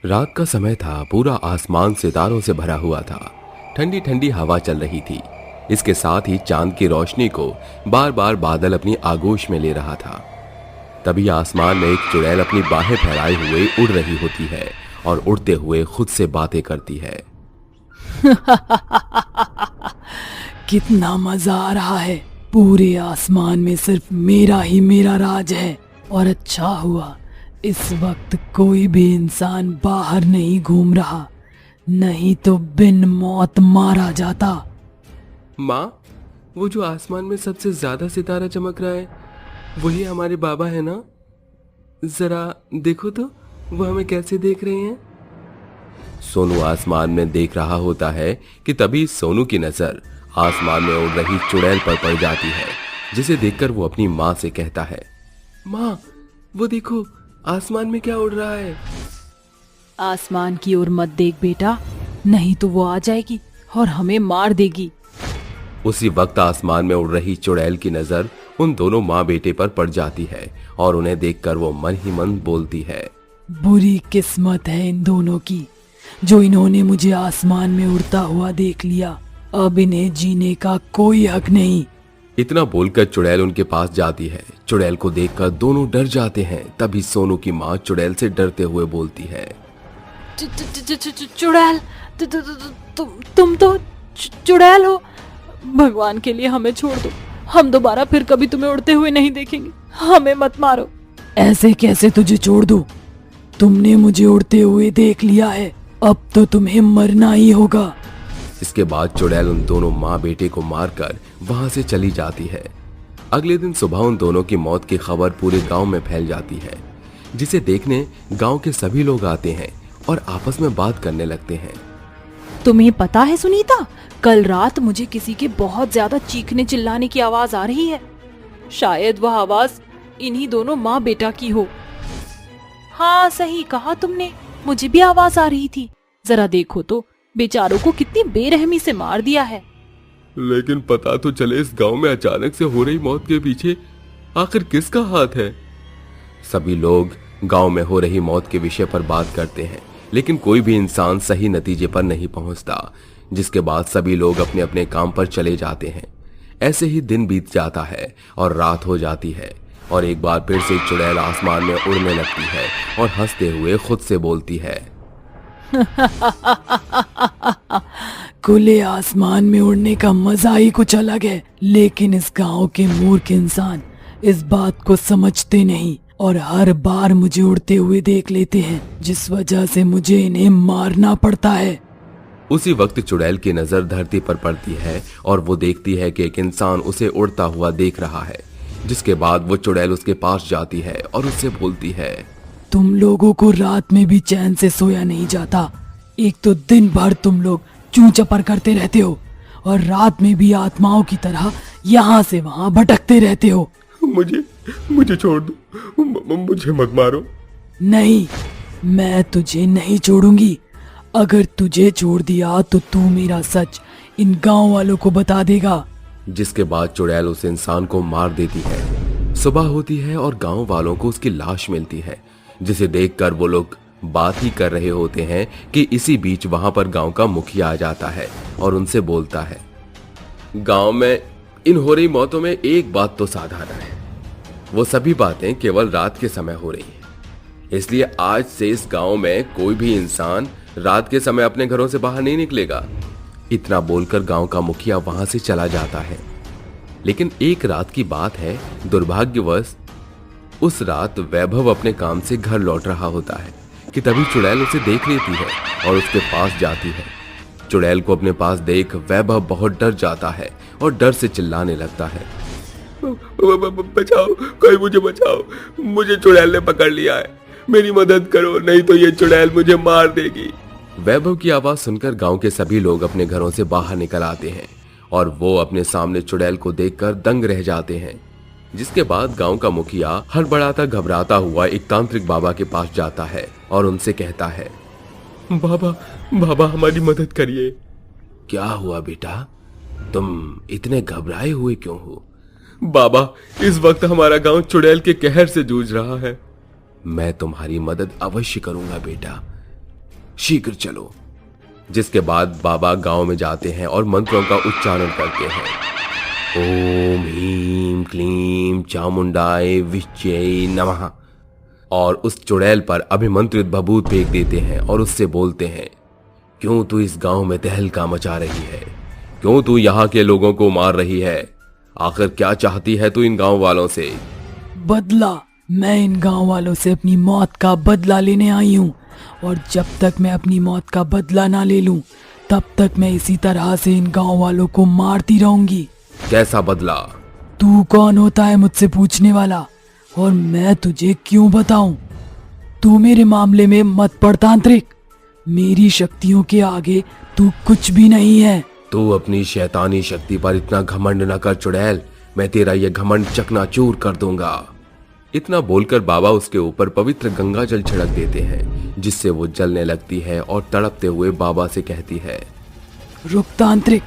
रात का समय था। पूरा आसमान सितारों से भरा हुआ था। ठंडी ठंडी हवा चल रही थी। इसके साथ ही चांद की रोशनी को बार बार बादल अपनी आगोश में ले रहा था। तभी आसमान में एक चुड़ैल अपनी बाहें फैलाए हुए उड़ रही होती है और उड़ते हुए खुद से बातें करती है। कितना मजा आ रहा है। पूरे आसमान में सिर्फ मेरा ही मेरा राज है। और अच्छा हुआ इस वक्त कोई भी इंसान बाहर नहीं घूम रहा, नहीं तो बिन मौत मारा जाता। माँ, वो जो आसमान में सबसे ज्यादा सितारा चमक रहा है वही हमारे बाबा है ना? जरा देखो तो वो हमें कैसे देख रहे हैं। सोनू आसमान में देख रहा होता है कि तभी सोनू की नजर आसमान में उड़ रही चुड़ैल पर पड़ जाती है, जिसे देखकर वो अपनी माँ से कहता है, माँ वो देखो आसमान में क्या उड़ रहा है। आसमान की ओर मत देख बेटा, नहीं तो वो आ जाएगी और हमें मार देगी। उसी वक्त आसमान में उड़ रही चुड़ैल की नजर उन दोनों माँ बेटे पर पड़ जाती है और उन्हें देखकर वो मन ही मन बोलती है, बुरी किस्मत है इन दोनों की, जो इन्होंने मुझे आसमान में उड़ता हुआ देख लिया। अब इन्हें जीने का कोई हक नहीं। इतना बोलकर चुड़ैल उनके पास जाती है। चुड़ैल को देखकर दोनों डर जाते हैं। तभी सोनू की माँ चुड़ैल से डरते हुए बोलती है, चुड़ैल, तुम तो चुड़ैल हो। भगवान के लिए हमें छोड़ दो, हम दोबारा फिर कभी तुम्हें उड़ते हुए नहीं देखेंगे। हमें मत मारो। ऐसे कैसे तुझे छोड़ दूं? तुमने मुझे उड़ते हुए देख लिया है, अब तो तुम्हें मरना ही होगा। इसके बाद चुड़ैल उन दोनों माँ बेटे को मारकर वहां से चली जाती है। अगले दिन सुबह उन दोनों की मौत की खबर पूरे गांव में फैल जाती है, जिसे देखने गांव के सभी लोग आते हैं और आपस में बात करने लगते हैं। तुम्हें पता है सुनीता, कल रात मुझे किसी के बहुत ज्यादा चीखने चिल्लाने की आवाज आ रही है। शायद वह आवाज इन्हीं दोनों माँ बेटा की हो। हाँ सही कहा तुमने, मुझे भी आवाज आ रही थी। जरा देखो तो बेचारों को कितनी बेरहमी से मार दिया है। लेकिन पता तो चले इस गांव में अचानक से हो रही मौत के पीछे आखिर किसका हाथ है। सभी लोग गांव में हो रही मौत के विषय पर बात करते हैं, लेकिन कोई भी इंसान सही नतीजे पर नहीं पहुंचता, जिसके बाद सभी लोग अपने अपने काम पर चले जाते हैं। ऐसे ही दिन बीत जाता है और रात हो जाती है और एक बार फिर से चुड़ैल आसमान में उड़ने लगती है और हंसते हुए खुद से बोलती है, खुले आसमान में उड़ने का मजा ही कुछ अलग है। लेकिन इस गांव के मूर्ख इंसान इस बात को समझते नहीं और हर बार मुझे उड़ते हुए देख लेते हैं, जिस वजह से मुझे इन्हें मारना पड़ता है। उसी वक्त चुड़ैल की नजर धरती पर पड़ती है और वो देखती है कि एक इंसान उसे उड़ता हुआ देख रहा है, जिसके बाद वो चुड़ैल उसके पास जाती है और उससे बोलती है, तुम लोगों को रात में भी चैन से सोया नहीं जाता। एक तो दिन भर तुम लोग चूं चपर करते रहते हो और रात में भी आत्माओं की तरह यहाँ से वहाँ भटकते रहते हो। मुझे छोड़ दो, मुझे मत मारो। नहीं, मैं तुझे नहीं छोड़ूंगी। अगर तुझे छोड़ दिया तो तू मेरा सच इन गांव वालों को बता देगा। जिसके बाद चुड़ैल उस इंसान को मार देती है। सुबह होती है और गांव वालों को उसकी लाश मिलती है, जिसे देखकर वो लोग बात ही कर रहे होते हैं कि इसी बीच वहां पर गांव का मुखिया आ जाता है और उनसे बोलता है, गांव में इन हो रही मौतों में एक बात तो साधारण है, वो सभी बातें केवल रात के समय हो रही हैं। इसलिए आज से इस गांव में कोई भी इंसान रात के समय अपने घरों से बाहर नहीं निकलेगा। इतना बोलकर गांव का मुखिया वहां से चला जाता है। लेकिन एक रात की बात है, दुर्भाग्यवश उस रात वैभव अपने काम से घर लौट रहा होता है कि तभी चुड़ैल उसे देख लेती है और उसके पास जाती है। चुड़ैल को अपने पास देख वैभव बहुत डर जाता है और डर से चिल्लाने लगता है, बचाओ, कोई मुझे बचाओ, मुझे चुड़ैल ने पकड़ लिया है, मेरी मदद करो, नहीं तो ये चुड़ैल मुझे मार देगी। वैभव की आवाज सुनकर गांव के सभी लोग अपने घरों से बाहर निकल आते हैं और वो अपने सामने चुड़ैल को देखकर दंग रह जाते हैं। जिसके बाद गांव का मुखिया हड़बड़ाता घबराता हुआ एक तांत्रिक बाबा के पास जाता है और उनसे कहता है, बाबा हमारी मदद करिए। क्या हुआ बेटा, तुम इतने घबराए हुए क्यों हो? बाबा, इस वक्त हमारा गांव चुड़ैल के कहर से जूझ रहा है। मैं तुम्हारी मदद अवश्य करूंगा बेटा, शीघ्र चलो। जिसके बाद बाबा गांव में जाते हैं और मंत्रों का उच्चारण करते हैं। ओम ह्रीं क्लीं चामुंडाय विच्चे नमः, और उस चुड़ैल पर अभिमंत्रित भभूत फेंक देते हैं और उससे बोलते हैं, क्यों तू इस गांव में तहलका मचा रही है? क्यों तू यहाँ के लोगों को मार रही है? आखिर क्या चाहती है तू इन गांव वालों से? बदला, मैं इन गांव वालों से अपनी मौत का बदला लेने आई हूँ, और जब तक मैं अपनी मौत का बदला ना ले लूं, तब तक मैं इसी तरह से इन गांव वालों को मारती रहूंगी। कैसा बदला? तू कौन होता है मुझसे पूछने वाला, और मैं तुझे क्यों बताऊं? तू मेरे मामले में मत पड़ तांत्रिक, मेरी शक्तियों के आगे तू कुछ भी नहीं है। तू अपनी शैतानी शक्ति पर इतना घमंड न कर चुड़ैल, मैं तेरा ये घमंड चकनाचूर कर दूंगा। इतना बोलकर बाबा उसके ऊपर पवित्र गंगा जल छिड़क देते हैं, जिससे वो जलने लगती है और तड़पते हुए बाबा से कहती है, रुक तांत्रिक,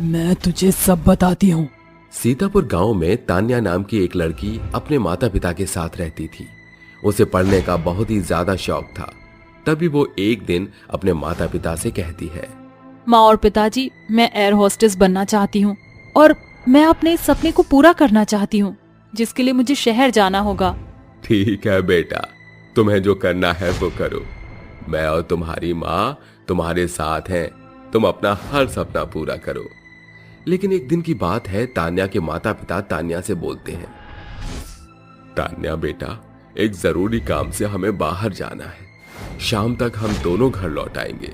मैं तुझे सब बताती हूँ। सीतापुर गांव में तान्या नाम की एक लड़की अपने माता पिता के साथ रहती थी। उसे पढ़ने का बहुत ही ज्यादा शौक था। तभी वो एक दिन अपने माता पिता से कहती है, माँ और पिताजी, मैं एयर होस्टेस बनना चाहती हूँ और मैं अपने इस सपने को पूरा करना चाहती हूँ, जिसके लिए मुझे शहर जाना होगा। ठीक है बेटा, तुम्हें जो करना है वो करो। मैं और तुम्हारी माँ तुम्हारे साथ हैं, तुम अपना हर सपना पूरा करो। लेकिन एक दिन की बात है, तान्या के माता पिता तान्या से बोलते हैं, तान्या बेटा, एक जरूरी काम से हमें बाहर जाना है, शाम तक हम दोनों घर लौट आएंगे।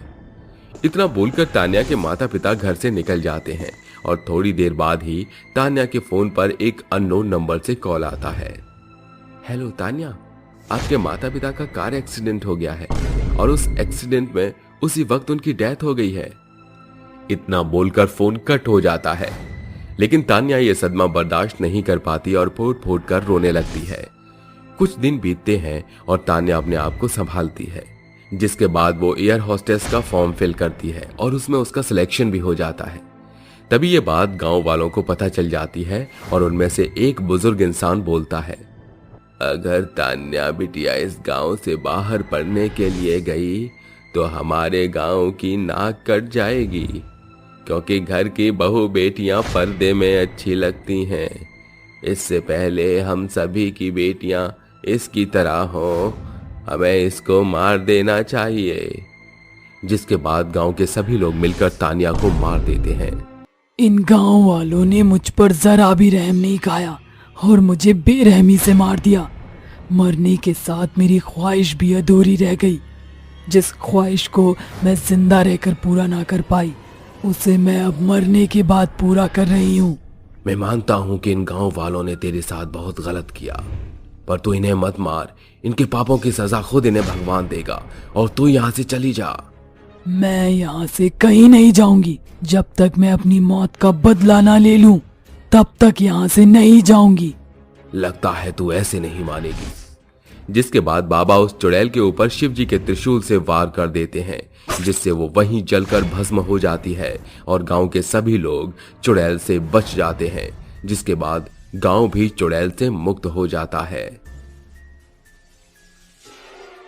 इतना बोलकर तान्या के माता पिता घर से निकल जाते हैं और थोड़ी देर बाद ही तान्या के फोन पर एक अननोन नंबर से कॉल आता है। हेलो तान्या, आपके माता पिता का कार एक्सीडेंट हो गया है और उस एक्सीडेंट में उसी वक्त उनकी डेथ हो गई है। इतना बोलकर फोन कट हो जाता है। लेकिन तान्या ये सदमा बर्दाश्त नहीं कर पाती और फूट फूट कर रोने लगती है। कुछ दिन बीतते हैं और तान्या अपने आप को संभालती है, जिसके बाद वो एयर होस्टेस का फॉर्म फिल करती है और उसमें उसका सिलेक्शन भी हो जाता है। तभी ये बात गांव वालों को पता चल जाती है और उनमें से एक बुजुर्ग इंसान बोलता है, अगर तान्या बिटिया इस गांव से बाहर पढ़ने के लिए गई तो हमारे गांव की नाक कट जाएगी, क्योंकि घर की बहू बेटियां पर्दे में अच्छी लगती हैं। इससे पहले हम सभी की बेटियां इसकी तरह हो, हमें इसको मार देना चाहिए। जिसके बाद गांव के सभी लोग मिलकर तान्या को मार देते हैं। इन गांव वालों ने मुझ पर जरा भी रहम नहीं खाया और मुझे बेरहमी से मार दिया। मरने के साथ मेरी ख्वाहिश भी अधूरी रह गई। जिस ख्वाहिश को मैं जिंदा रहकर पूरा ना कर पाई, उसे मैं अब मरने के बाद पूरा कर रही हूँ। मैं मानता हूँ कि इन गांव वालों ने तेरे साथ बहुत गलत किया, पर तू इन्हें मत मार। इनके पापों की सजा खुद इन्हें भगवान देगा और तू यहाँ से चली जा। मैं यहाँ से कहीं नहीं जाऊंगी जब तक मैं अपनी मौत का बदला ना ले लूं, तब तक यहाँ से नहीं जाऊंगी। लगता है तू ऐसे नहीं मानेगी। जिसके बाद बाबा उस चुड़ैल के ऊपर शिव जी के त्रिशूल से वार कर देते हैं, जिससे वो वहीं जलकर भस्म हो जाती है और गांव के सभी लोग चुड़ैल से बच जाते हैं। जिसके बाद गांव भी चुड़ैल से मुक्त हो जाता है।